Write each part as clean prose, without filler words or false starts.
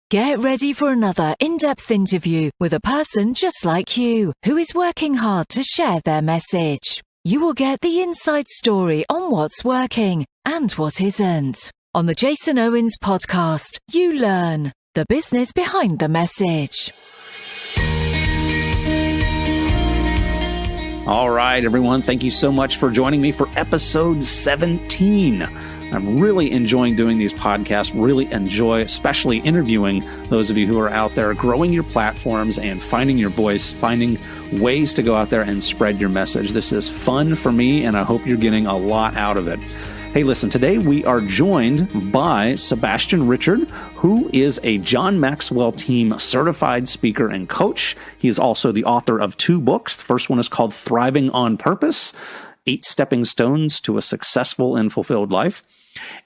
Get ready for another in-depth interview with a person just like you, who is working hard to share their message. You will get the inside story on what's working and what isn't. On the Jason Owens podcast, you learn the business behind the message. All right, everyone. Thank you so much for joining me for episode 17. I'm really enjoying doing these podcasts, really enjoy especially interviewing those of you who are out there growing your platforms and finding your voice, finding ways to go out there and spread your message. This is fun for me, and I hope you're getting a lot out of it. Hey, listen, today we are joined by Sebastien Richard, who is a John Maxwell Team certified speaker and coach. He is also the author of 2 books. The first one is called Thriving on Purpose, 8 Stepping Stones to a Successful and Fulfilled Life.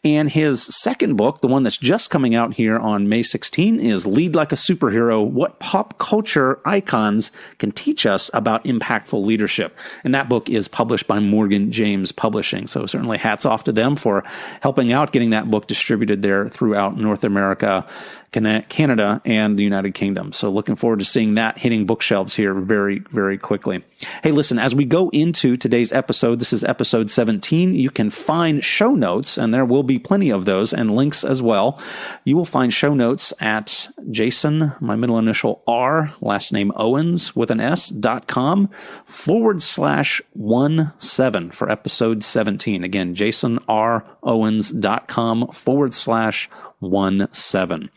And his second book, the one that's just coming out here on May 16, is Lead Like a Superhero, What Pop Culture Icons Can Teach Us About Impactful Leadership. And that book is published by Morgan James Publishing. So certainly hats off to them for helping out getting that book distributed there throughout North America, Canada, and the United Kingdom. So looking forward to seeing that hitting bookshelves here very, very quickly. Hey, listen, as we go into today's episode, this is episode 17, you can find show notes, and there will be plenty of those, and links as well. You will find show notes at Jason, my middle initial R, last name Owens with an S.com/17 for episode 17. Again, jasonrowens.com/17.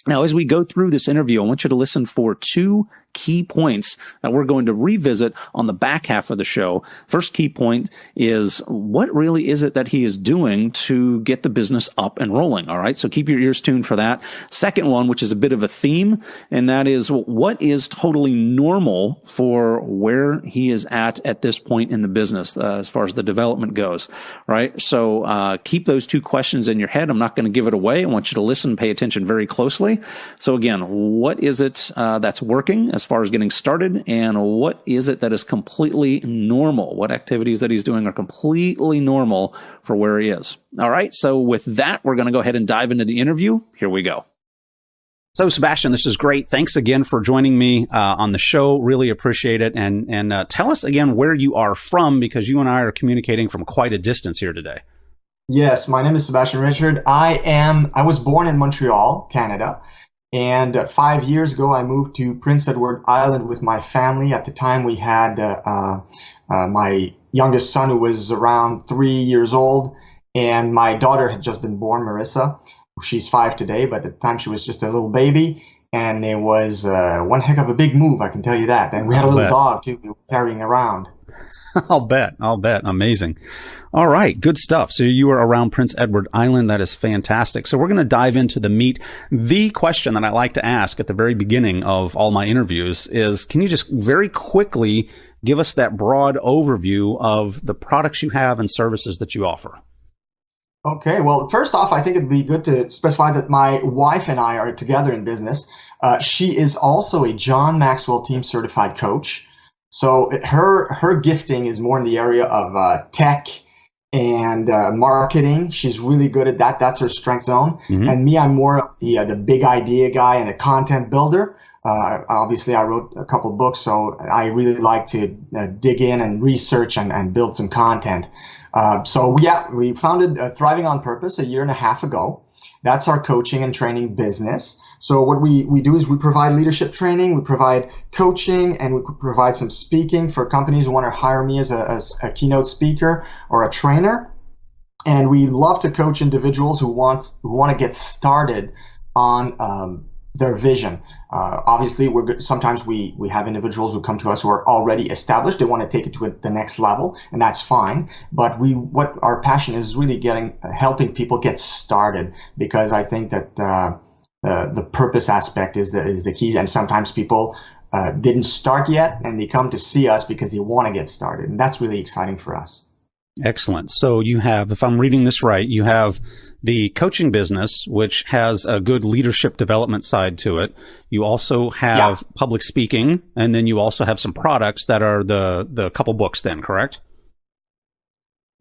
Now, as we go through this interview, I want you to listen for 2 key points that we're going to revisit on the back half of the show. First key point is, what really is it that he is doing to get the business up and rolling? All right, so keep your ears tuned for that. Second one, which is a bit of a theme, and that is, what is totally normal for where he is at this point in the business as far as the development goes, right? So keep those 2 questions in your head. I'm not going to give it away. I want you to listen, pay attention very closely. So again, what is it that's working as far as getting started, and what is it that is completely normal? What activities that he's doing are completely normal for where he is? All right, so with that, we're going to go ahead and dive into the interview. Here we go. So, Sebastien, this is great. Thanks again for joining me on the show. Really appreciate it. And tell us again where you are from, because you and I are communicating from quite a distance here today. Yes, my name is Sebastien Richard. I was born in Montreal, Canada. And 5 years ago, I moved to Prince Edward Island with my family. At the time, we had my youngest son, who was around 3 years old, and my daughter had just been born, Marissa. She's 5 today, but at the time she was just a little baby. And it was one heck of a big move, I can tell you that. And we had a little dog, too, we were carrying around. I'll bet. Amazing. All right. Good stuff. So you were around Prince Edward Island. That is fantastic. So we're going to dive into the meat. The question that I like to ask at the very beginning of all my interviews is, can you just very quickly give us that broad overview of the products you have and services that you offer? Okay. Well, first off, I think it'd be good to specify that my wife and I are together in business. She is also a John Maxwell Team certified coach. So her gifting is more in the area of tech and marketing. She's really good at that. That's her strength zone. Mm-hmm. And me, I'm more of the big idea guy and a content builder. Obviously, I wrote a couple books, so I really like to dig in and research and build some content. We founded Thriving on Purpose a year and a half ago. That's our coaching and training business. So what we do is we provide leadership training, we provide coaching, and we provide some speaking for companies who want to hire me as a keynote speaker or a trainer. And we love to coach individuals who want to get started on their vision. Obviously, sometimes we have individuals who come to us who are already established. They want to take it to the next level, and that's fine. But what our passion is really helping people get started, because I think that the purpose aspect is the key. And sometimes people didn't start yet, and they come to see us because they want to get started, and that's really exciting for us. Excellent. So you have, if I'm reading this right, you have the coaching business, which has a good leadership development side to it. You also have public speaking, and then you also have some products that are the couple books then, correct?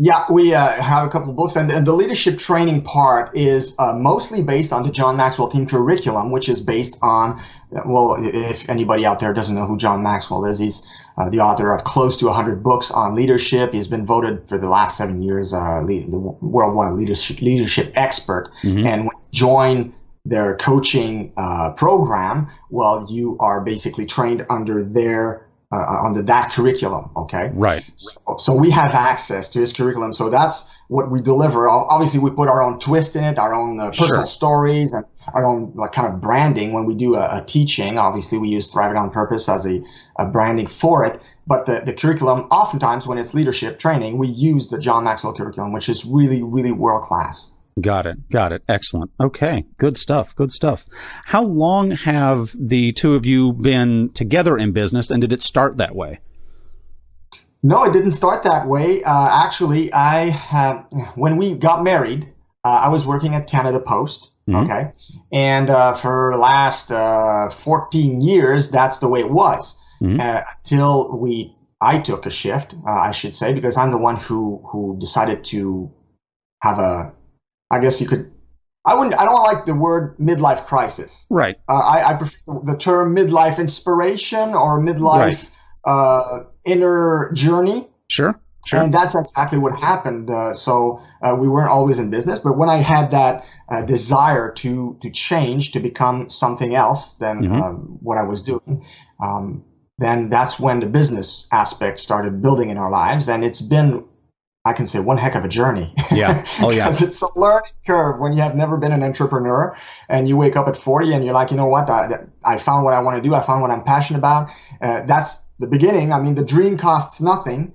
Yeah, we have a couple of books, and the leadership training part is mostly based on the John Maxwell team curriculum, which is based on, well, if anybody out there doesn't know who John Maxwell is, he's the author of close to 100 books on leadership. He's been voted for the last 7 years the worldwide leadership expert. Mm-hmm. And when you join their coaching program, well, you are basically trained under under that curriculum, okay? Right. So we have access to his curriculum. So that's what we deliver. Obviously, we put our own twist in it, our own personal stories, and our own kind of branding when we do a teaching. Obviously, we use Thrive It on Purpose as a branding for it. But the curriculum, oftentimes when it's leadership training, we use the John Maxwell curriculum, which is really, really world class. Got it. Excellent. Okay. Good stuff. How long have the two of you been together in business, and did it start that way? No, it didn't start that way. Actually, when we got married, I was working at Canada Post. Mm-hmm. Okay. And for the last 14 years, that's the way it was. Mm-hmm. Until I took a shift, I should say, because I'm the one who decided to have I guess you could, I don't like the word midlife crisis. Right. I prefer the term midlife inspiration or midlife inner journey. Sure. And that's exactly what happened. So we weren't always in business, but when I had that desire to change, to become something else than what I was doing, then that's when the business aspect started building in our lives. And it's been, I can say, one heck of a journey. Yeah. Oh, yeah. Because it's a learning curve when you have never been an entrepreneur and you wake up at 40 and you're like, you know what, I found what I want to do. I found what I'm passionate about. That's the beginning. I mean, the dream costs nothing,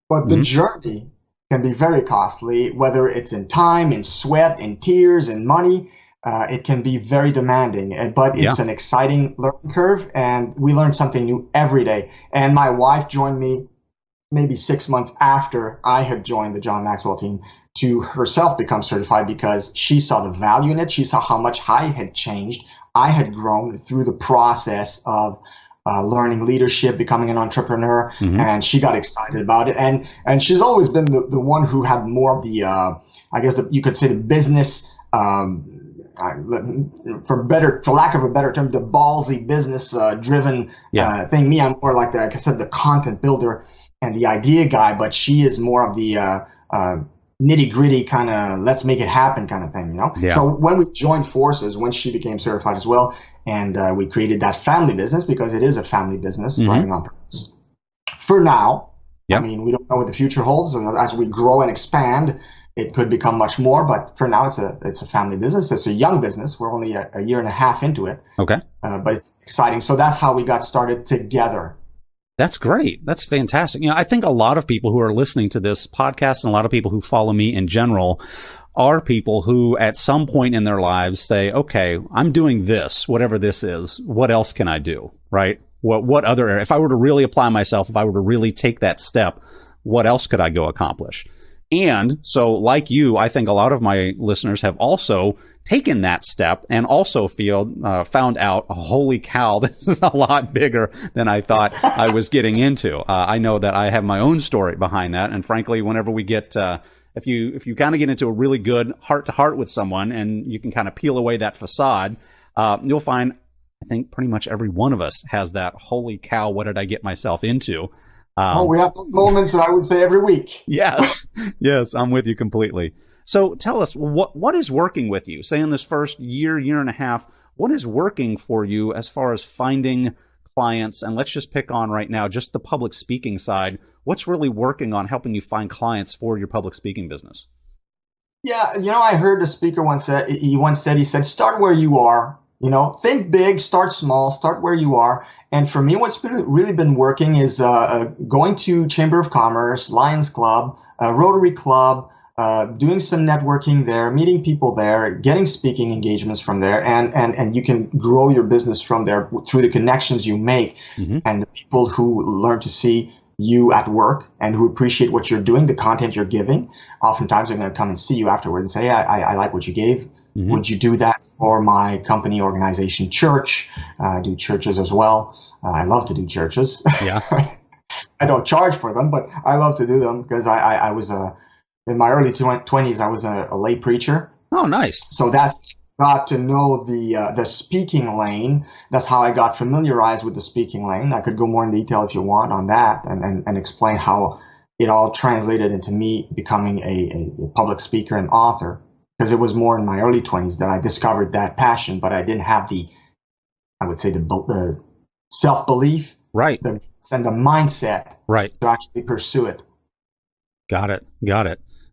but the journey can be very costly, whether it's in time, in sweat, in tears, in money. It can be very demanding, but it's an exciting learning curve, and we learn something new every day. And my wife joined me maybe 6 months after I had joined the John Maxwell team to herself become certified, because she saw the value in it. She saw how much I had changed. I had grown through the process of learning leadership, becoming an entrepreneur, and she got excited about it. And she's always been the one who had more of the, I guess you could say, the business, for lack of a better term, the ballsy business driven thing. Me, I'm more like I said, the content builder and the idea guy, but she is more of the nitty gritty kind of let's make it happen kind of thing, you know? Yeah. So when we joined forces, when she became certified as well, and we created that family business, because it is a family business, Thriving on Purpose. For now, I mean, we don't know what the future holds. As we grow and expand, it could become much more, but for now, it's a family business. It's a young business. We're only a year and a half into it. Okay. But it's exciting. So that's how we got started together. That's great. That's fantastic. I think a lot of people who are listening to this podcast and a lot of people who follow me in general are people who at some point in their lives say, okay, I'm doing this, whatever this is. What else can I do? Right? What other area? If I were to really apply myself, if I were to really take that step, what else could I go accomplish? And so like you, I think a lot of my listeners have also taken that step and also found out, holy cow, this is a lot bigger than I thought I was getting into. I know that I have my own story behind that. And frankly, whenever we get, if you kind of get into a really good heart to heart with someone and you can kind of peel away that facade, you'll find, I think pretty much every one of us has that, holy cow, what did I get myself into? We have those moments, I would say, every week. Yes, I'm with you completely. So tell us, what is working with you? Say in this first year and a half, what is working for you as far as finding clients? And let's just pick on right now, just the public speaking side. What's really working on helping you find clients for your public speaking business? Yeah, I heard a speaker once said, he said, start where you are. Think big, start small, start where you are. And for me, what's really been working is going to Chamber of Commerce, Lions Club, Rotary Club, doing some networking there, meeting people there, getting speaking engagements from there, and you can grow your business from there through the connections you make and the people who learn to see you at work and who appreciate what you're doing, the content you're giving. Oftentimes they're going to come and see you afterwards and say, hey, I like what you gave. Would you do that for my company, organization, church? I do churches as well. I love to do churches. Yeah. I don't charge for them, but I love to do them because I was in my early 20s, I was a lay preacher. Oh, nice. So that's got to know the speaking lane. That's how I got familiarized with the speaking lane. I could go more in detail if you want on that and explain how it all translated into me becoming a public speaker and author, because it was more in my early 20s that I discovered that passion, but I didn't have the self-belief, right, and the mindset, right, to actually pursue it. Got it.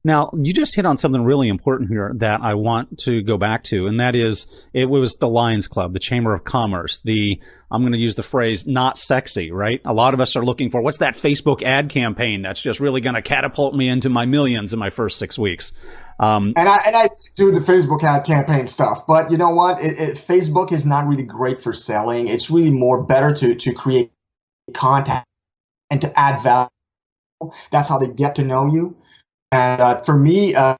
Now, you just hit on something really important here that I want to go back to, and that is, it was the Lions Club, the Chamber of Commerce, I'm going to use the phrase, not sexy, right? A lot of us are looking for, what's that Facebook ad campaign that's just really going to catapult me into my millions in my first 6 weeks? And I do the Facebook ad campaign stuff, but you know what? Facebook is not really great for selling. It's really more better to create content and to add value. That's how they get to know you. And for me, and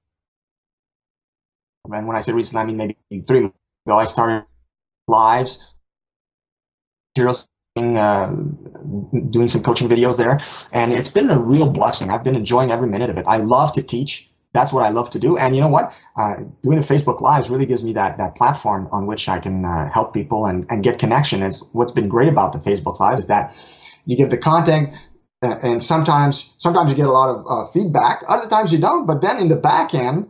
when I say recently, I mean maybe 3 months ago, I started lives, doing some coaching videos there, and it's been a real blessing. I've been enjoying every minute of it. I love to teach. That's what I love to do. And you know what? Doing the Facebook Lives really gives me that platform on which I can help people and get connection. It's what's been great about the Facebook Live is that you give the content, and sometimes you get a lot of feedback. Other times you don't. But then in the back end,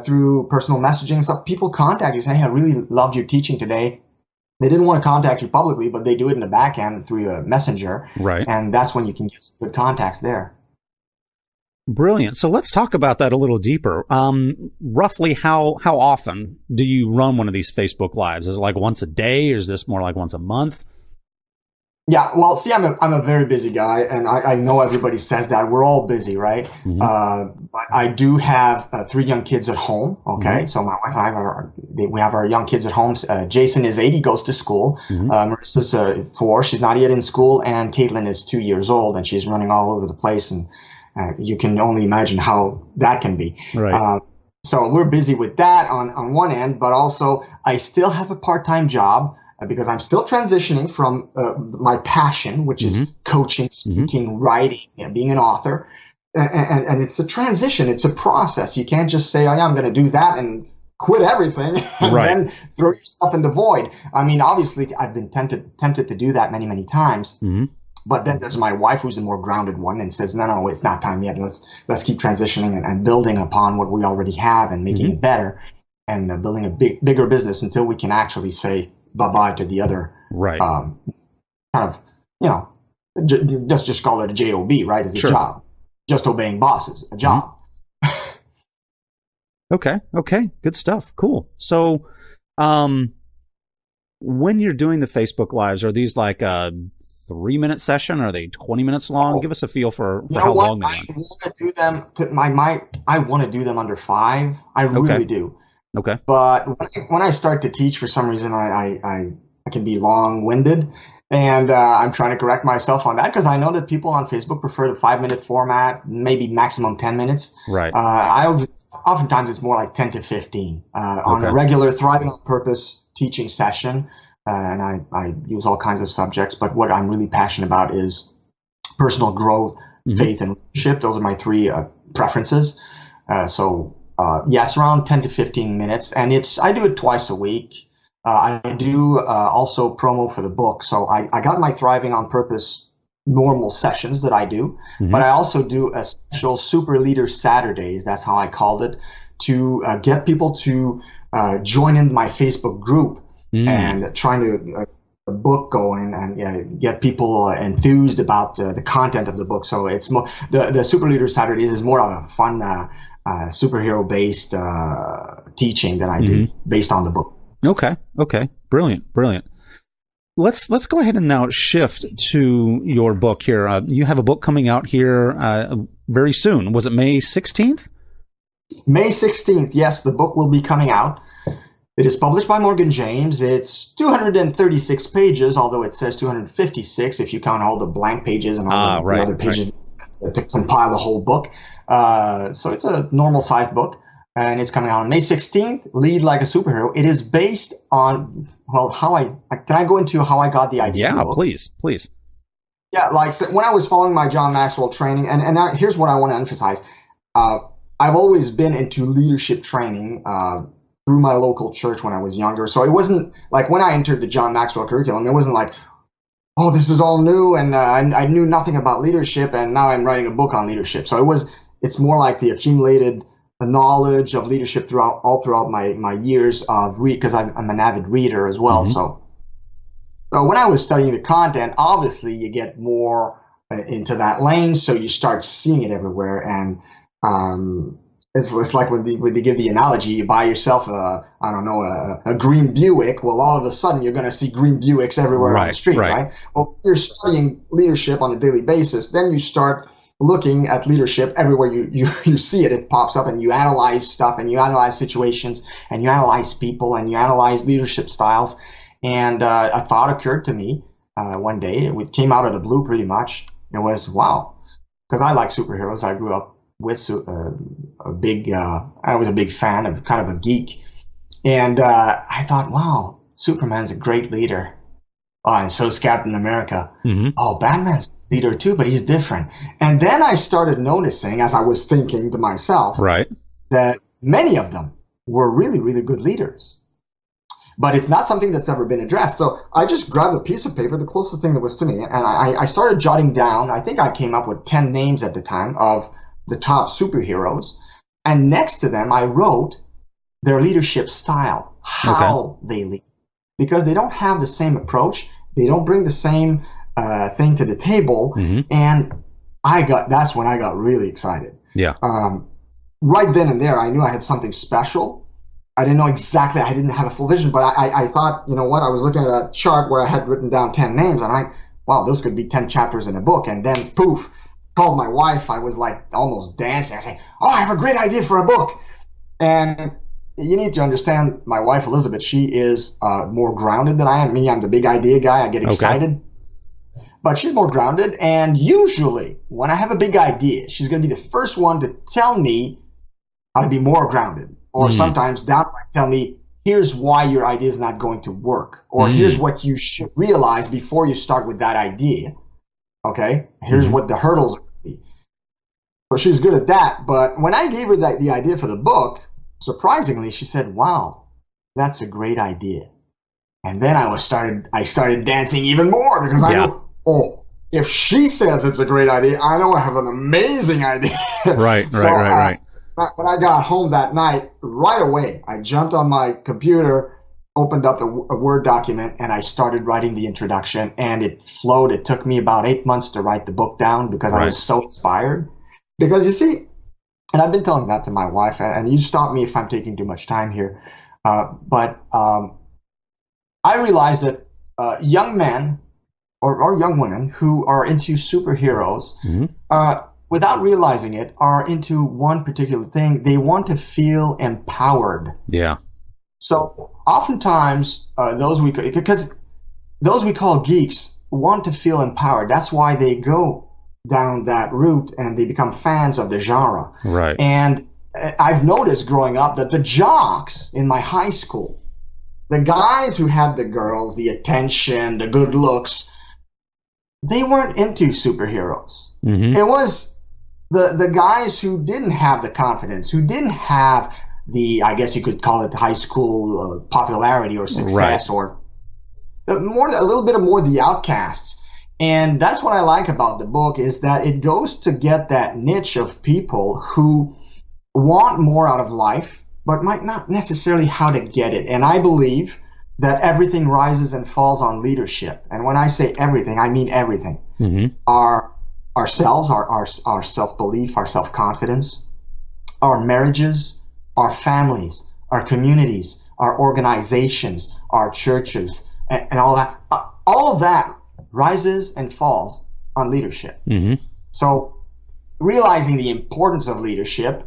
through personal messaging and stuff, people contact you, say, hey, I really loved your teaching today. They didn't want to contact you publicly, but they do it in the back end through a messenger. Right. And that's when you can get some good contacts there. Brilliant. So let's talk about that a little deeper. Roughly how often do you run one of these Facebook Lives? Is it like once a day, or is this more like once a month? Yeah, well, see, I'm a very busy guy, and I know everybody says that. We're all busy, right? Mm-hmm. But I do have 3 young kids at home, okay? Mm-hmm. So my wife and I, we have our young kids at home. Jason is 8, he goes to school. Mm-hmm. Marissa's 4, she's not yet in school, and Caitlin is 2 years old, and she's running all over the place, and you can only imagine how that can be. Right. So we're busy with that on one end, but also I still have a part-time job, because I'm still transitioning from my passion, which is coaching, speaking, writing, being an author. And it's a transition. It's a process. You can't just say, oh, yeah, I'm going to do that and quit everything and then throw yourself in the void. I mean, obviously, I've been tempted to do that many, many times. Mm-hmm. But then there's my wife, who's a more grounded one, and says, no, it's not time yet. Let's keep transitioning and building upon what we already have and making it better, and building a bigger business until we can actually say bye-bye to the other, kind of, let's just call it a job, right? It's a job. Just obeying bosses, a job. Okay. Good stuff. Cool. So when you're doing the Facebook Lives, are these like a 3-minute session? Are they 20 minutes long? Give us a feel for how long they are. I want to do them I want to do them under 5. I really do. Okay. But when I start to teach, for some reason, I can be long-winded, and I'm trying to correct myself on that, because I know that people on Facebook prefer the 5-minute format, maybe maximum 10 minutes. Right. Oftentimes it's more like 10 to 15 on a regular Thriving on Purpose teaching session, and I use all kinds of subjects. But what I'm really passionate about is personal growth, faith, and leadership. Those are my 3 preferences. It's around 10 to 15 minutes, and I do it twice a week. I do also promo for the book. So I got my Thriving on Purpose normal sessions that I do, but I also do a special Super Leader Saturdays. That's how I called it, to get people to join in my Facebook group and trying to the book going and get people enthused about the content of the book. So it's more the Super Leader Saturdays is more of a fun superhero-based teaching that I do based on the book. Okay. Brilliant. Let's go ahead and now shift to your book here. You have a book coming out here very soon. Was it May 16th? May 16th, yes. The book will be coming out. It is published by Morgan James. It's 236 pages, although it says 256 if you count all the blank pages and all the other pages to compile the whole book. So it's a normal-sized book, and it's coming out on May 16th, Lead Like a Superhero. It is based on, can I go into how I got the idea? Yeah, please. Yeah, so when I was following my John Maxwell training, and here's what I want to emphasize. I've always been into leadership training through my local church when I was younger. So it wasn't like when I entered the John Maxwell curriculum, it wasn't like, oh, this is all new and I knew nothing about leadership and now I'm writing a book on leadership. So it's more like the accumulated knowledge of leadership throughout my years of read, because I'm an avid reader as well. Mm-hmm. So when I was studying the content, obviously you get more into that lane, so you start seeing it everywhere. And it's like when they give the analogy, you buy yourself a green Buick. Well, all of a sudden you're going to see green Buicks everywhere on the street, right? Well, you're studying leadership on a daily basis, then you start looking at leadership everywhere you see it. It pops up, and you analyze stuff, and you analyze situations, and you analyze people, and you analyze leadership styles. And a thought occurred to me one day. It came out of the blue pretty much. It was, wow, because I like superheroes. I grew up with I was a big fan of, kind of a geek. And I thought, wow, Superman's a great leader. Oh, and so is Captain America. Mm-hmm. Oh, Batman's a leader too, but he's different. And then I started noticing, as I was thinking to myself, that many of them were really, really good leaders. But it's not something that's ever been addressed. So I just grabbed a piece of paper, the closest thing that was to me, and I started jotting down. I think I came up with 10 names at the time of the top superheroes. And next to them, I wrote their leadership style, how they lead. Because they don't have the same approach. They don't bring the same thing to the table. Mm-hmm. And that's when I got really excited. Yeah. Right then and there, I knew I had something special. I didn't know exactly, I didn't have a full vision, but I thought, you know what, I was looking at a chart where I had written down 10 names, and wow, those could be 10 chapters in a book. And then, poof, called my wife. I was like almost dancing. I said, oh, I have a great idea for a book. And you need to understand my wife, Elisabeth, she is more grounded than I am. I'm the big idea guy. I get excited. But she's more grounded. And usually, when I have a big idea, she's going to be the first one to tell me how to be more grounded. Or sometimes downright tell me, here's why your idea is not going to work. Or here's what you should realize before you start with that idea. Okay? Here's what the hurdles are going to be. So she's good at that. But when I gave her the idea for the book, surprisingly, she said, wow, that's a great idea. And then I started dancing even more, because I know, oh, if she says it's a great idea, I know I have an amazing idea. Right. When I got home that night, right away, I jumped on my computer, opened up a Word document, and I started writing the introduction, and it flowed. It took me about 8 months to write the book down, because I was so inspired. Because you see, and I've been telling that to my wife, and you stop me if I'm taking too much time here, but I realized that young men or young women who are into superheroes, without realizing it, are into one particular thing. They want to feel empowered. Yeah. So oftentimes, those we call geeks want to feel empowered. That's why they go down that route and they become fans of the genre. Right. And I've noticed growing up that the jocks in my high school, the guys who had the girls, the attention, the good looks, they weren't into superheroes. Mm-hmm. It was the guys who didn't have the confidence, who didn't have the, I guess you could call it high school popularity or success, or a little bit more the outcasts. And that's what I like about the book, is that it goes to get that niche of people who want more out of life, but might not necessarily how to get it. And I believe that everything rises and falls on leadership. And when I say everything, I mean everything. Mm-hmm. Ourselves, our self-belief, our self-confidence, our marriages, our families, our communities, our organizations, our churches, and all that. All of that rises and falls on leadership. Mm-hmm. So realizing the importance of leadership,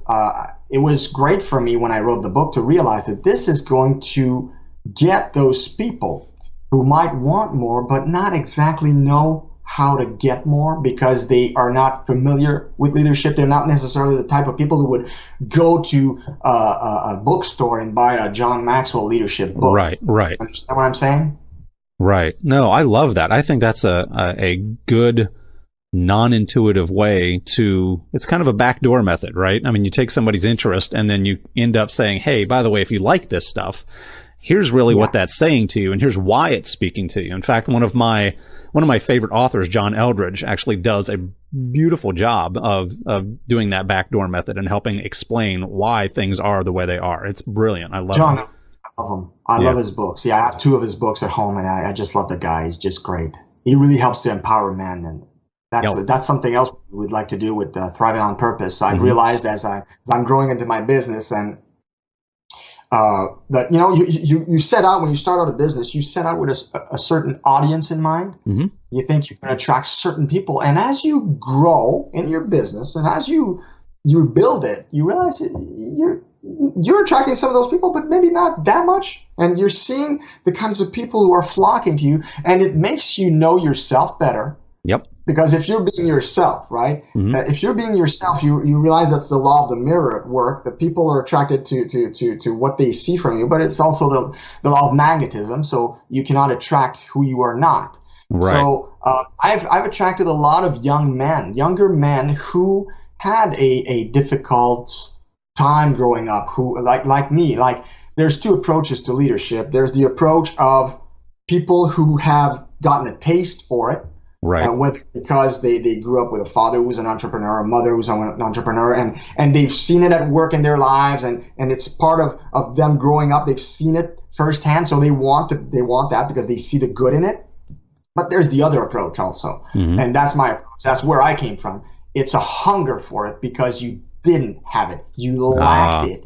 it was great for me when I wrote the book to realize that this is going to get those people who might want more but not exactly know how to get more, because they are not familiar with leadership. They're not necessarily the type of people who would go to a bookstore and buy a John Maxwell leadership book. Right. Understand what I'm saying? Right. No, I love that. I think that's a good non-intuitive way to, it's kind of a backdoor method, right? I mean, you take somebody's interest and then you end up saying, hey, by the way, if you like this stuff, here's really what that's saying to you, and here's why it's speaking to you. In fact, one of my favorite authors, John Eldredge, actually does a beautiful job of doing that backdoor method and helping explain why things are the way they are. It's brilliant. I love John, it. I love him. I love his books. Yeah, I have 2 of his books at home, and I just love the guy. He's just great. He really helps to empower men, and that's something else we'd like to do with Thriving on Purpose. I've realized as I'm growing into my business, and that you set out, when you start out a business, you set out with a certain audience in mind. You think you can attract certain people, and as you grow in your business and as you build it, you realize you're attracting some of those people, but maybe not that much, and you're seeing the kinds of people who are flocking to you, and it makes you know yourself better. Yep. Because if you're being yourself, right? If you're being yourself, you realize that's the law of the mirror at work, that people are attracted to what they see from you, but it's also the law of magnetism, so you cannot attract who you are not. Right. So I've attracted a lot of younger men who had a difficult time growing up, who like me, like there's 2 approaches to leadership. There's the approach of people who have gotten a taste for it. Right. Because they grew up with a father who was an entrepreneur, a mother who was an entrepreneur, and they've seen it at work in their lives, and it's part of them growing up. They've seen it firsthand, so they want that because they see the good in it. But there's the other approach also, and that's my approach. That's where I came from. It's a hunger for it because you didn't have it. You lacked it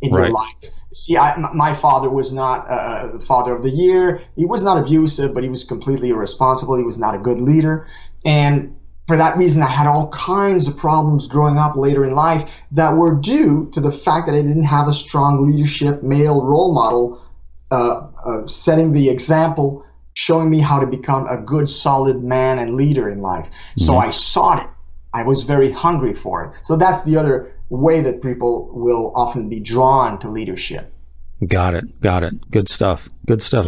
in your life. See, my father was not father of the year. He was not abusive, but he was completely irresponsible. He was not a good leader. And for that reason, I had all kinds of problems growing up later in life that were due to the fact that I didn't have a strong leadership male role model setting the example, showing me how to become a good, solid man and leader in life. So I sought it. I was very hungry for it. So that's the other way that people will often be drawn to leadership. Got it. Good stuff.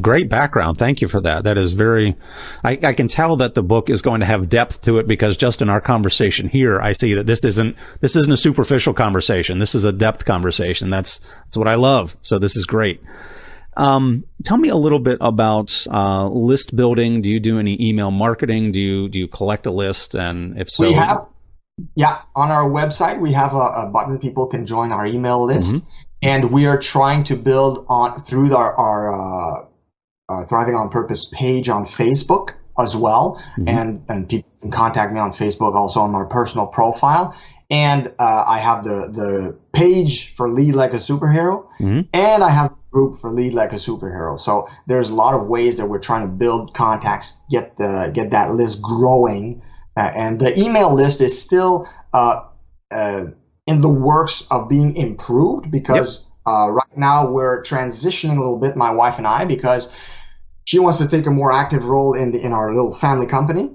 Great background. Thank you for that. That is very, I can tell that the book is going to have depth to it, because just in our conversation here, I see that this isn't a superficial conversation. This is a depth conversation. That's what I love. So this is great. Tell me a little bit about list building. Do you do any email marketing? Do you collect a list? And if so, on our website, we have a button people can join our email list, and we are trying to build through our Thriving on Purpose page on Facebook as well, and people can contact me on Facebook, also on my personal profile, and I have the page for Lead Like a Superhero, and I have the group for Lead Like a Superhero. So there's a lot of ways that we're trying to build contacts, get that list growing. And the email list is still in the works of being improved, because right now we're transitioning a little bit, my wife and I, because she wants to take a more active role in our little family company.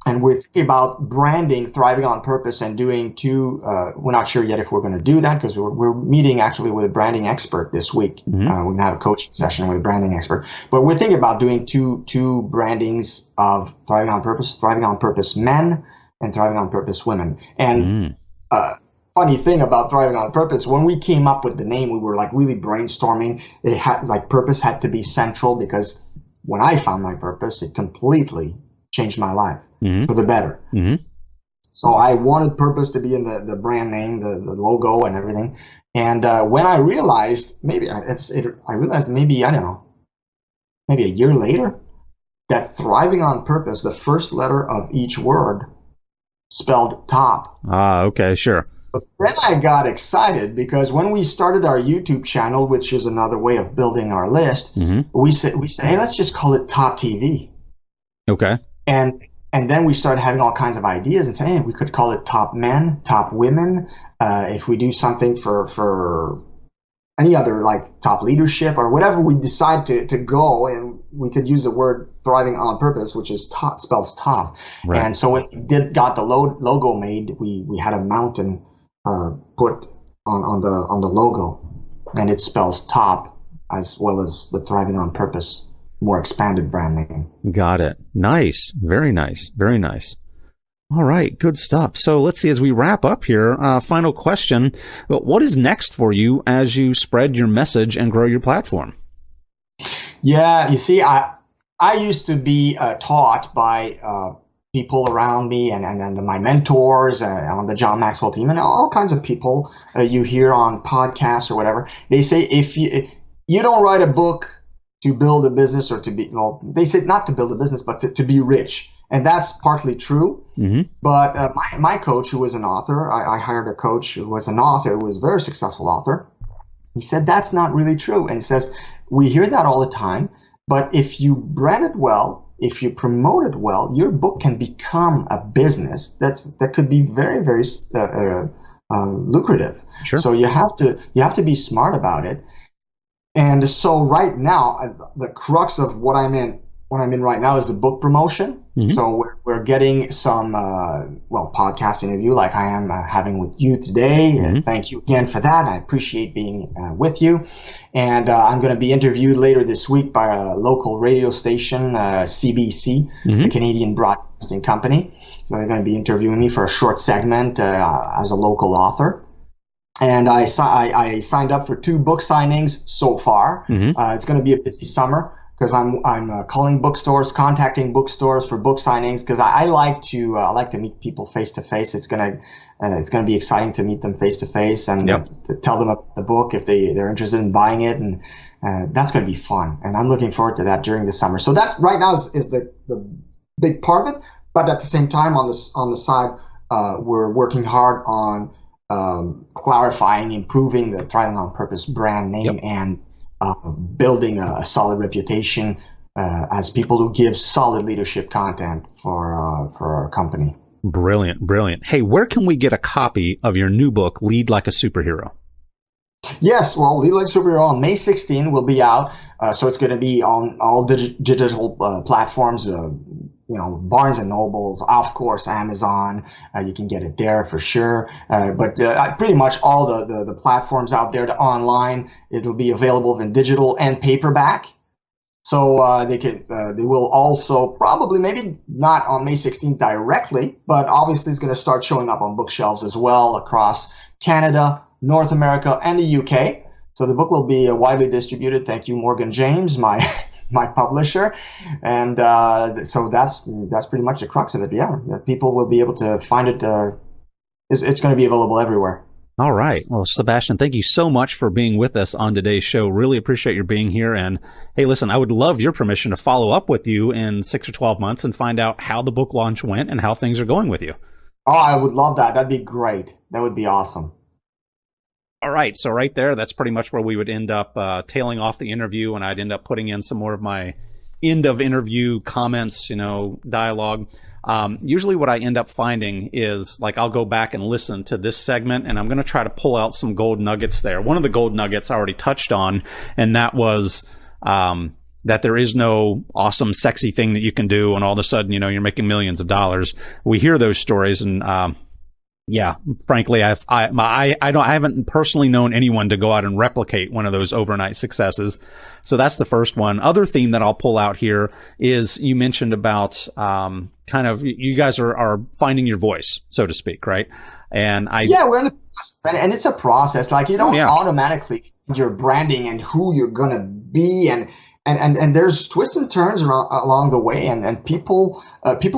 And we're thinking about branding Thriving on Purpose and doing 2. We're not sure yet if we're going to do that, because we're meeting actually with a branding expert this week. We're going to have a coaching session with a branding expert. But we're thinking about doing two brandings of Thriving on Purpose Men and Thriving on Purpose Women. And funny thing about Thriving on Purpose, when we came up with the name, we were like really brainstorming. It had purpose had to be central, because when I found my purpose, it completely changed my life for the better. So I wanted purpose to be in the brand name, the logo and everything. And when I realized, maybe I don't know, maybe a year later, that Thriving on Purpose, the first letter of each word spelled top. Okay, sure. But then I got excited, because when we started our YouTube channel, which is another way of building our list, we said, hey, let's just call it Top TV. Okay. And then we started having all kinds of ideas and saying, hey, we could call it Top Men, Top Women. If we do something for any other, like top leadership or whatever we decide to go, and we could use the word Thriving on Purpose, which is top, spells top. Right. And so when we got the logo made, we had a mountain put on the logo, and it spells top as well as the Thriving on Purpose, more expanded brand name. Got it. Nice. Very nice. Very nice. All right, good stuff. So let's see, as we wrap up here, final question. What is next for you as you spread your message and grow your platform? Yeah, you see, I used to be taught by people around me and my mentors on the John Maxwell team and all kinds of people you hear on podcasts or whatever. They say if you don't write a book to build a business or to be, well, they say not to build a business, but to be rich. And that's partly true. Mm-hmm. But my coach, who was an author, I hired a coach who was an author, who was a very successful author. He said that's not really true. And he says, we hear that all the time, but if you brand it well, if you promote it well, your book can become a business that could be very, very lucrative. Sure. So you have to be smart about it. And so right now, the crux of what I'm in right now is the book promotion. Mm-hmm. So we're getting some, podcast interview like I am having with you today. Mm-hmm. Thank you again for that. I appreciate being with you. And I'm going to be interviewed later this week by a local radio station, CBC, mm-hmm. the Canadian Broadcasting Company. So they're going to be interviewing me for a short segment as a local author. And I signed up for 2 book signings so far. Mm-hmm. It's going to be a busy summer, because I'm calling bookstores, contacting bookstores for book signings, because I like to meet people face to face. It's gonna be exciting to meet them face to face and to tell them about the book if they're interested in buying it, and that's gonna be fun. And I'm looking forward to that during the summer. So that right now is the big part of it. But at the same time, on the side, we're working hard on clarifying, improving the Thriving on Purpose brand name and building a solid reputation as people who give solid leadership content for our company. Brilliant. Hey, where can we get a copy of your new book, Lead Like a Superhero? Yes, well, Lead Like a Superhero on May 16 will be out. So it's going to be on all digital platforms, Barnes and Nobles, of course, Amazon. You can get it there for sure. But pretty much all the platforms out there online, it'll be available in digital and paperback. So they will also probably, maybe not on May 16th directly, but obviously it's going to start showing up on bookshelves as well across Canada, North America, and the UK. So the book will be widely distributed. Thank you, Morgan James, my publisher. And so that's pretty much the crux of it. Yeah, people will be able to find it. It's going to be available everywhere. All right. Well, Sebastien, thank you so much for being with us on today's show. Really appreciate your being here. And hey, listen, I would love your permission to follow up with you in 6 or 12 months and find out how the book launch went and how things are going with you. Oh, I would love that. That'd be great. That would be awesome. All right. So right there, that's pretty much where we would end up tailing off the interview, and I'd end up putting in some more of my end of interview comments, dialogue. Usually what I end up finding is, like, I'll go back and listen to this segment, and I'm going to try to pull out some gold nuggets there. One of the gold nuggets I already touched on, and that was that there is no awesome, sexy thing that you can do, and all of a sudden, you're making millions of dollars. We hear those stories, and yeah, frankly, I haven't personally known anyone to go out and replicate one of those overnight successes. So that's the first one. Other theme that I'll pull out here is, you mentioned about kind of, you guys are finding your voice, so to speak, right? And we're in the process, and it's a process. Like, you don't automatically find your branding and who you're gonna be, and there's twists and turns along the way, and people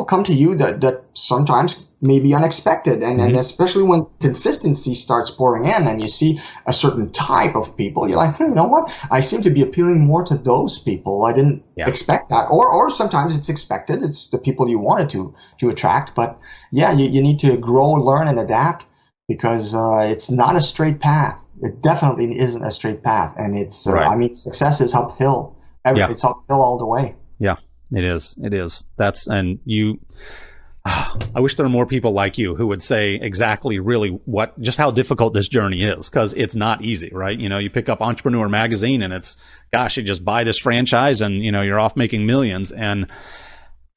come to you that sometimes may be unexpected, and especially when consistency starts pouring in, and you see a certain type of people, you're like, you know what? I seem to be appealing more to those people. I didn't expect that, or sometimes it's expected. It's the people you wanted to attract, but you need to grow, learn, and adapt, because it's not a straight path. It definitely isn't a straight path, and it's success is uphill. It's uphill all the way. Yeah, it is. And you, I wish there were more people like you who would say exactly really just how difficult this journey is, because it's not easy, right? You pick up Entrepreneur Magazine and it's, gosh, you just buy this franchise and, you're off making millions. And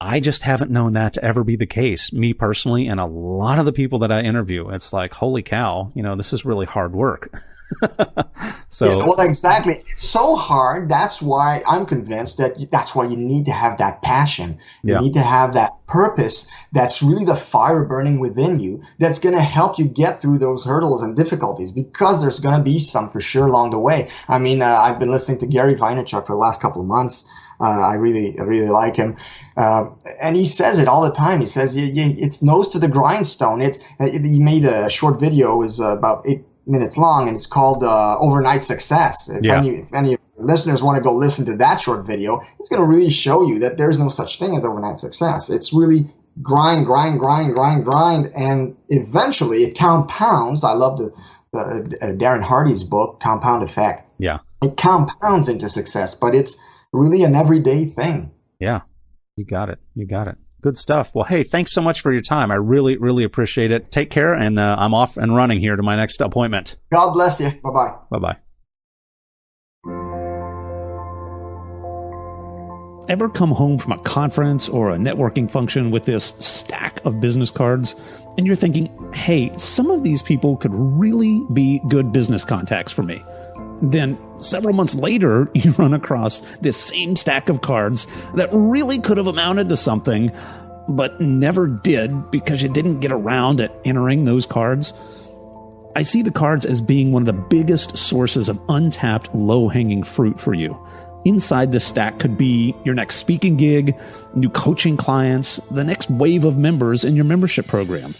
I just haven't known that to ever be the case, me personally, and a lot of the people that I interview. It's like, holy cow, this is really hard work. So, yeah, well, exactly. It's so hard. That's why I'm convinced that's why you need to have that passion. You need to have that purpose that's really the fire burning within you that's going to help you get through those hurdles and difficulties, because there's going to be some for sure along the way. I mean, I've been listening to Gary Vaynerchuk for the last couple of months. I really like him. And he says it all the time. He says, it's nose to the grindstone. He made a short video, is about 8 minutes long, and it's called Overnight Success. If any listeners want to go listen to that short video, it's going to really show you that there's no such thing as overnight success. It's really grind, and eventually it compounds. I love the Darren Hardy's book, Compound Effect. Yeah. It compounds into success, but it's really an everyday thing. Yeah, you got it. Good stuff. Well, hey, thanks so much for your time. I really, really appreciate it. Take care, and I'm off and running here to my next appointment. God bless you. Bye-bye. Bye-bye. Ever come home from a conference or a networking function with this stack of business cards, and you're thinking, hey, some of these people could really be good business contacts for me? Then several months later, you run across this same stack of cards that really could have amounted to something, but never did because you didn't get around at entering those cards. I see the cards as being one of the biggest sources of untapped, low-hanging fruit for you. Inside this stack could be your next speaking gig, new coaching clients, the next wave of members in your membership program.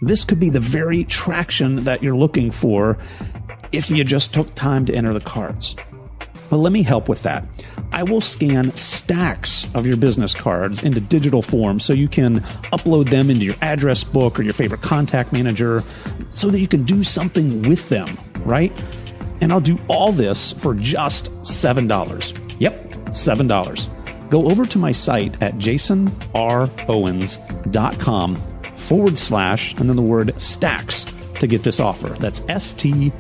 This could be the very traction that you're looking for if you just took time to enter the cards. But let me help with that. I will scan stacks of your business cards into digital form so you can upload them into your address book or your favorite contact manager so that you can do something with them, right? And I'll do all this for just $7. Yep, $7. Go over to my site at jasonrowens.com / and then the word stacks to get this offer. That's STACKS.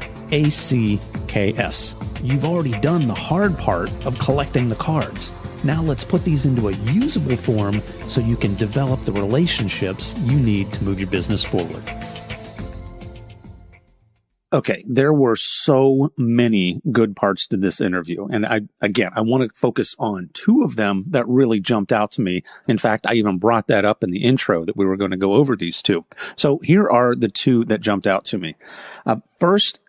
You've already done the hard part of collecting the cards. Now let's put these into a usable form so you can develop the relationships you need to move your business forward. Okay, there were so many good parts to this interview. And I want to focus on two of them that really jumped out to me. In fact, I even brought that up in the intro that we were going to go over these two. So here are the two that jumped out to me. First,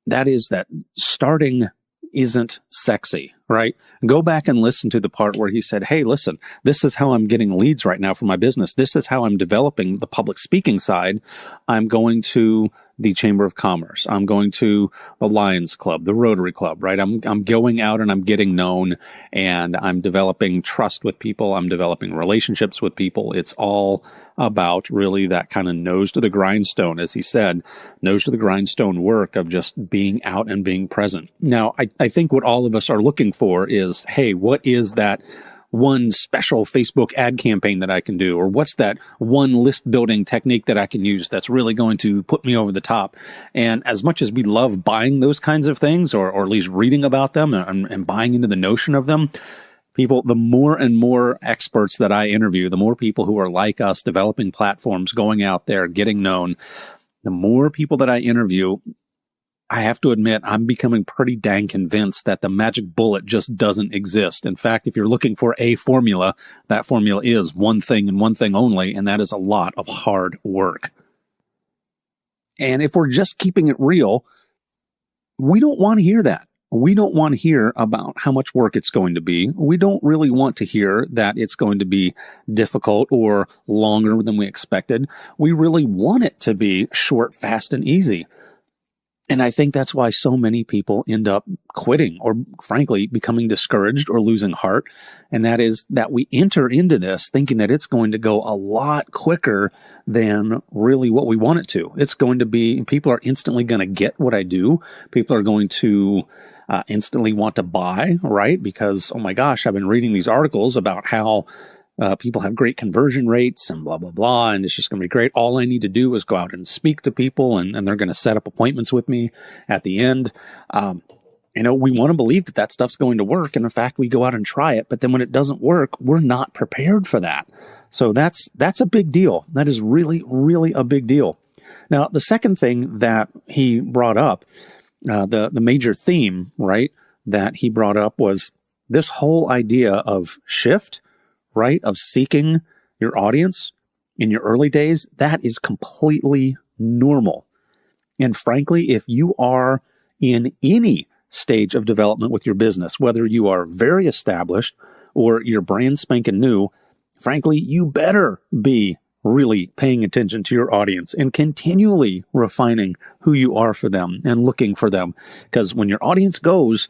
that is that starting isn't sexy, right? Go back and listen to the part where he said, hey, listen, this is how I'm getting leads right now for my business. This is how I'm developing the public speaking side. I'm going to the Chamber of Commerce. I'm going to the Lions Club, the Rotary Club, right? I'm going out and I'm getting known, and I'm developing trust with people. I'm developing relationships with people. It's all about really that kind of nose to the grindstone, as he said, nose to the grindstone work of just being out and being present. Now, I think what all of us are looking for is, hey, what is that one special Facebook ad campaign that I can do? Or what's that one list building technique that I can use that's really going to put me over the top? And as much as we love buying those kinds of things, or at least reading about them and buying into the notion of them, people, the more and more experts that I interview, the more people who are like us, developing platforms, going out there, getting known, the more people that I interview, I have to admit, I'm becoming pretty dang convinced that the magic bullet just doesn't exist. In fact, if you're looking for a formula, that formula is one thing and one thing only, and that is a lot of hard work. And if we're just keeping it real, we don't want to hear that. We don't want to hear about how much work it's going to be. We don't really want to hear that it's going to be difficult or longer than we expected. We really want it to be short, fast, and easy. And I think that's why so many people end up quitting or, frankly, becoming discouraged or losing heart. And that is that we enter into this thinking that it's going to go a lot quicker than really what we want it to. It's going to be, people are instantly going to get what I do. People are going to instantly want to buy, right? Because, oh my gosh, I've been reading these articles about how people have great conversion rates and blah, blah, blah. And it's just going to be great. All I need to do is go out and speak to people, and they're going to set up appointments with me at the end. we want to believe that stuff's going to work. And in fact, we go out and try it. But then when it doesn't work, we're not prepared for that. So that's a big deal. That is really, really a big deal. Now, the second thing that he brought up, the major theme, right, that he brought up was this whole idea of shift, right, of seeking your audience in your early days. That is completely normal. And frankly, if you are in any stage of development with your business, whether you are very established or you're brand spanking new, frankly, you better be really paying attention to your audience and continually refining who you are for them and looking for them. Because when your audience goes,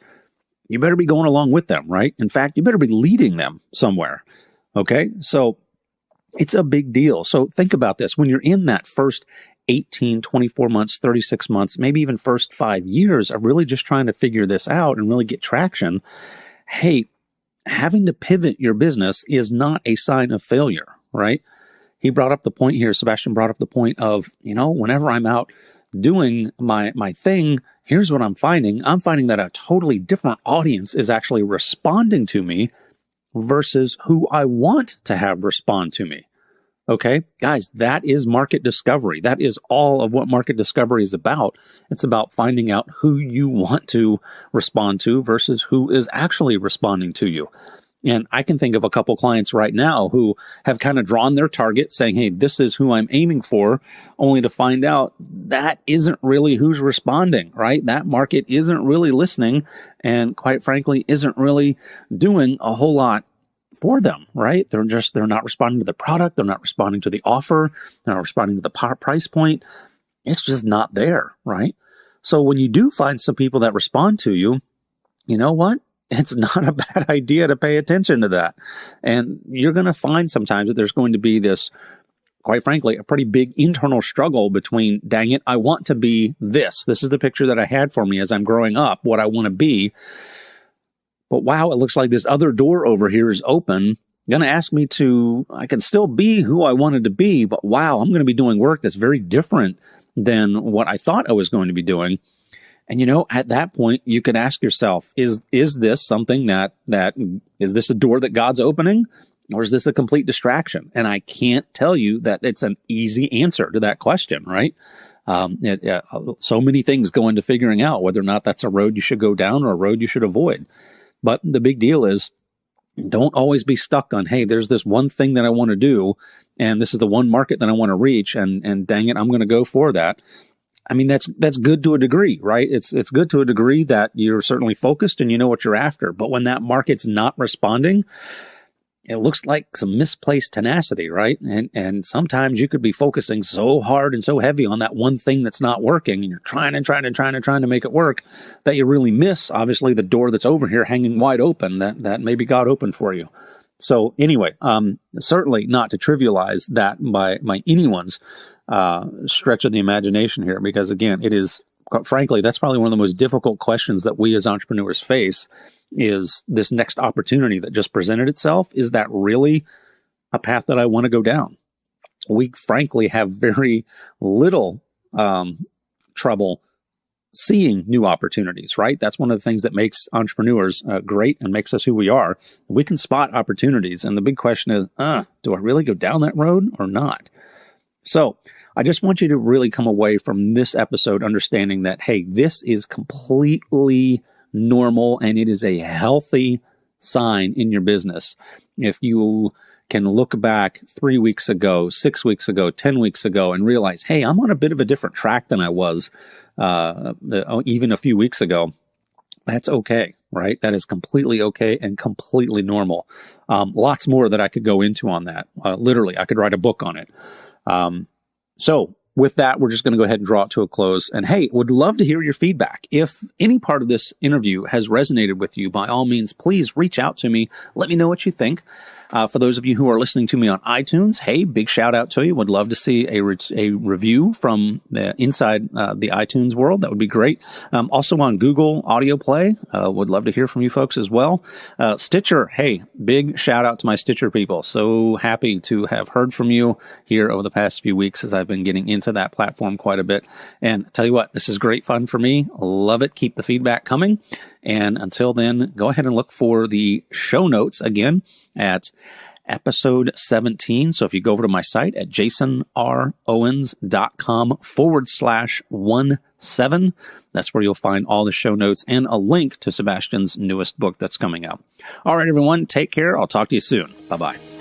you better be going along with them, right? In fact, you better be leading them somewhere. Okay? So it's a big deal. So think about this. When you're in that first 18, 24 months, 36 months, maybe even first 5 years of really just trying to figure this out and really get traction, hey, having to pivot your business is not a sign of failure, right? He brought up the point here, Sebastien brought up the point of, whenever I'm out doing my thing, here's what I'm finding. I'm finding that a totally different audience is actually responding to me versus who I want to have respond to me. Okay, guys, that is market discovery. That is all of what market discovery is about. It's about finding out who you want to respond to versus who is actually responding to you. And I can think of a couple clients right now who have kind of drawn their target saying, hey, this is who I'm aiming for, only to find out that isn't really who's responding, right? That market isn't really listening and quite frankly, isn't really doing a whole lot for them, right? They're not responding to the product. They're not responding to the offer. They're not responding to the price point. It's just not there, right? So when you do find some people that respond to you, you know what? It's not a bad idea to pay attention to that. And you're going to find sometimes that there's going to be this, quite frankly, a pretty big internal struggle between, dang it, I want to be this. This is the picture that I had for me as I'm growing up, what I want to be. But wow, it looks like this other door over here is open. Going to ask me I can still be who I wanted to be, but wow, I'm going to be doing work that's very different than what I thought I was going to be doing. And at that point, you could ask yourself, is this something that is this a door that God's opening, or is this a complete distraction? And I can't tell you that it's an easy answer to that question, right? So many things go into figuring out whether or not that's a road you should go down or a road you should avoid. But the big deal is, don't always be stuck on, hey, there's this one thing that I want to do, and this is the one market that I want to reach, and dang it, I'm going to go for that. I mean, that's good to a degree, right? It's good to a degree that you're certainly focused and you know what you're after. But when that market's not responding, it looks like some misplaced tenacity, right? And sometimes you could be focusing so hard and so heavy on that one thing that's not working, and you're trying to make it work, that you really miss, obviously, the door that's over here hanging wide open that maybe God opened for you. So anyway, certainly not to trivialize that by anyone's stretch of the imagination here, because again, it is, frankly, that's probably one of the most difficult questions that we as entrepreneurs face, is this next opportunity that just presented itself. Is that really a path that I want to go down? We frankly have very little trouble seeing new opportunities, right? That's one of the things that makes entrepreneurs great and makes us who we are. We can spot opportunities. And the big question is, do I really go down that road or not? So I just want you to really come away from this episode understanding that, hey, this is completely normal and it is a healthy sign in your business. If you can look back 3 weeks ago, 6 weeks ago, 10 weeks ago, and realize, hey, I'm on a bit of a different track than I was even a few weeks ago, that's okay, right? That is completely okay and completely normal. Lots more that I could go into on that. Literally, I could write a book on it. So with that, we're just going to go ahead and draw it to a close. And hey, would love to hear your feedback. If any part of this interview has resonated with you, by all means, please reach out to me. Let me know what you think. For those of you who are listening to me on iTunes, hey, big shout out to you. Would love to see a review from inside the iTunes world. That would be great. Also on Google Audio Play, would love to hear from you folks as well. Stitcher, hey, big shout out to my Stitcher people. So happy to have heard from you here over the past few weeks as I've been getting into that platform quite a bit. And tell you what, this is great fun for me. Love it. Keep the feedback coming. And until then, go ahead and look for the show notes again at episode 17. So if you go over to my site at jasonrowens.com/17, that's where you'll find all the show notes and a link to Sebastian's newest book that's coming out. All right, everyone, take care. I'll talk to you soon. Bye-bye.